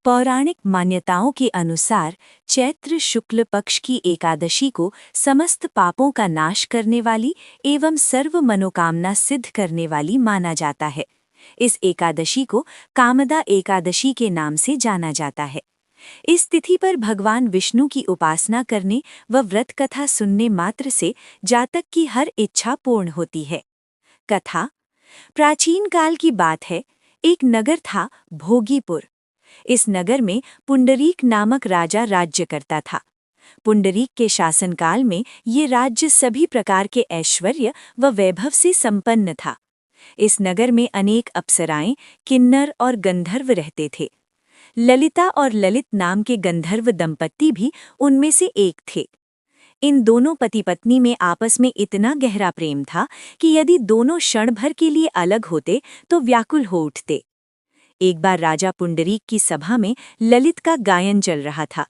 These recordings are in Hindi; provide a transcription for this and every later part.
पौराणिक मान्यताओं के अनुसार चैत्र शुक्ल पक्ष की एकादशी को समस्त पापों का नाश करने वाली एवं सर्व मनोकामना सिद्ध करने वाली माना जाता है। इस एकादशी को कामदा एकादशी के नाम से जाना जाता है। इस तिथि पर भगवान विष्णु की उपासना करने व व्रत कथा सुनने मात्र से जातक की हर इच्छा पूर्ण होती है। कथा प्राचीन काल की बात है। एक नगर था भोगीपुर। इस नगर में पुंडरीक नामक राजा राज्य करता था। पुंडरीक के शासनकाल में ये राज्य सभी प्रकार के ऐश्वर्य व वैभव से संपन्न था। इस नगर में अनेक अप्सराएं, किन्नर और गंधर्व रहते थे। ललिता और ललित नाम के गंधर्व दंपत्ति भी उनमें से एक थे। इन दोनों पति पत्नी में आपस में इतना गहरा प्रेम था कि यदि दोनों क्षण भर के लिए अलग होते तो व्याकुल हो उठते। एक बार राजा पुंडरीक की सभा में ललित का गायन चल रहा था।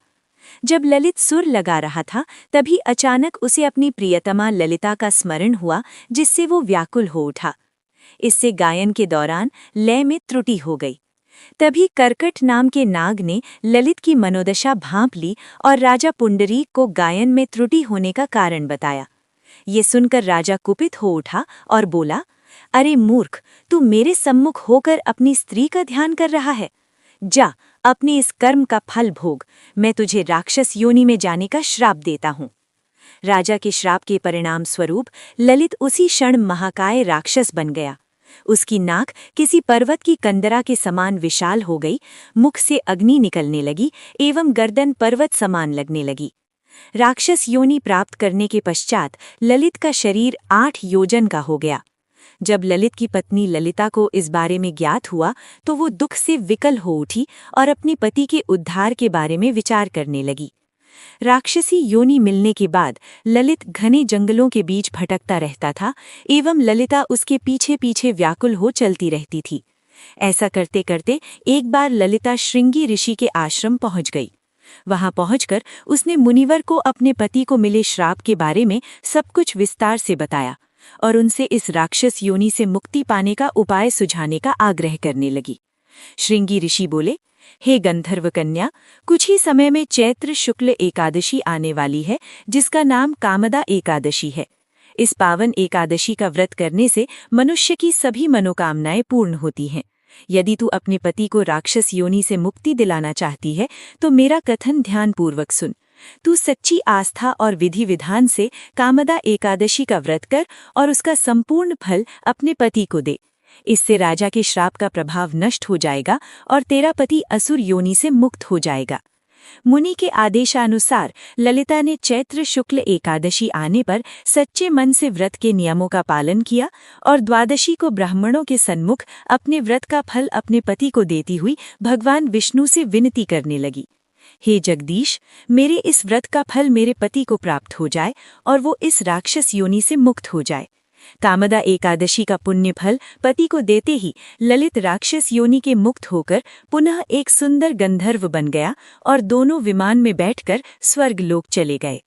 जब ललित सुर लगा रहा था तभी अचानक उसे अपनी प्रियतमा ललिता का स्मरण हुआ, जिससे वो व्याकुल हो उठा। इससे गायन के दौरान लय में त्रुटि हो गई। तभी कर्कट नाम के नाग ने ललित की मनोदशा भांप ली और राजा पुंडरीक को गायन में त्रुटि होने का कारण बताया। ये सुनकर राजा कुपित हो उठा और बोला, अरे मूर्ख, तू मेरे सम्मुख होकर अपनी स्त्री का ध्यान कर रहा है। जा, अपने इस कर्म का फल भोग। मैं तुझे राक्षस योनि में जाने का श्राप देता हूँ। राजा के श्राप के परिणाम स्वरूप ललित उसी क्षण महाकाय राक्षस बन गया। उसकी नाक किसी पर्वत की कंदरा के समान विशाल हो गई, मुख से अग्नि निकलने लगी एवं गर्दन पर्वत समान लगने लगी। राक्षस योनि प्राप्त करने के पश्चात ललित का शरीर 8 योजन का हो गया। जब ललित की पत्नी ललिता को इस बारे में ज्ञात हुआ तो वो दुख से विकल हो उठी और अपने पति के उद्धार के बारे में विचार करने लगी। राक्षसी योनि मिलने के बाद ललित घने जंगलों के बीच भटकता रहता था एवं ललिता उसके पीछे पीछे व्याकुल हो चलती रहती थी। ऐसा करते करते एक बार ललिता श्रृंगी ऋषि के आश्रम पहुंच गई। वहां पहुंचकर उसने मुनिवर को अपने पति को मिले श्राप के बारे में सब कुछ विस्तार से बताया और उनसे इस राक्षस योनि से मुक्ति पाने का उपाय सुझाने का आग्रह करने लगी। श्रृंगी ऋषि बोले, हे गंधर्व कन्या, कुछ ही समय में चैत्र शुक्ल एकादशी आने वाली है, जिसका नाम कामदा एकादशी है। इस पावन एकादशी का व्रत करने से मनुष्य की सभी मनोकामनाएं पूर्ण होती हैं। यदि तू अपने पति को राक्षस योनि से मुक्ति दिलाना चाहती है तो मेरा कथन ध्यानपूर्वक सुन। तू सच्ची आस्था और विधि विधान से कामदा एकादशी का व्रत कर और उसका संपूर्ण फल अपने पति को दे। इससे राजा के श्राप का प्रभाव नष्ट हो जाएगा और तेरा पति असुर योनि से मुक्त हो जाएगा। मुनि के आदेशानुसार ललिता ने चैत्र शुक्ल एकादशी आने पर सच्चे मन से व्रत के नियमों का पालन किया और द्वादशी को ब्राह्मणों के सन्मुख अपने व्रत का फल अपने पति को देती हुई भगवान विष्णु से विनती करने लगी, हे जगदीश, मेरे इस व्रत का फल मेरे पति को प्राप्त हो जाए और वो इस राक्षस योनि से मुक्त हो जाए। कामदा एकादशी का पुण्य फल पति को देते ही ललित राक्षस योनि के मुक्त होकर पुनः एक सुंदर गंधर्व बन गया और दोनों विमान में बैठकर स्वर्ग लोक चले गए।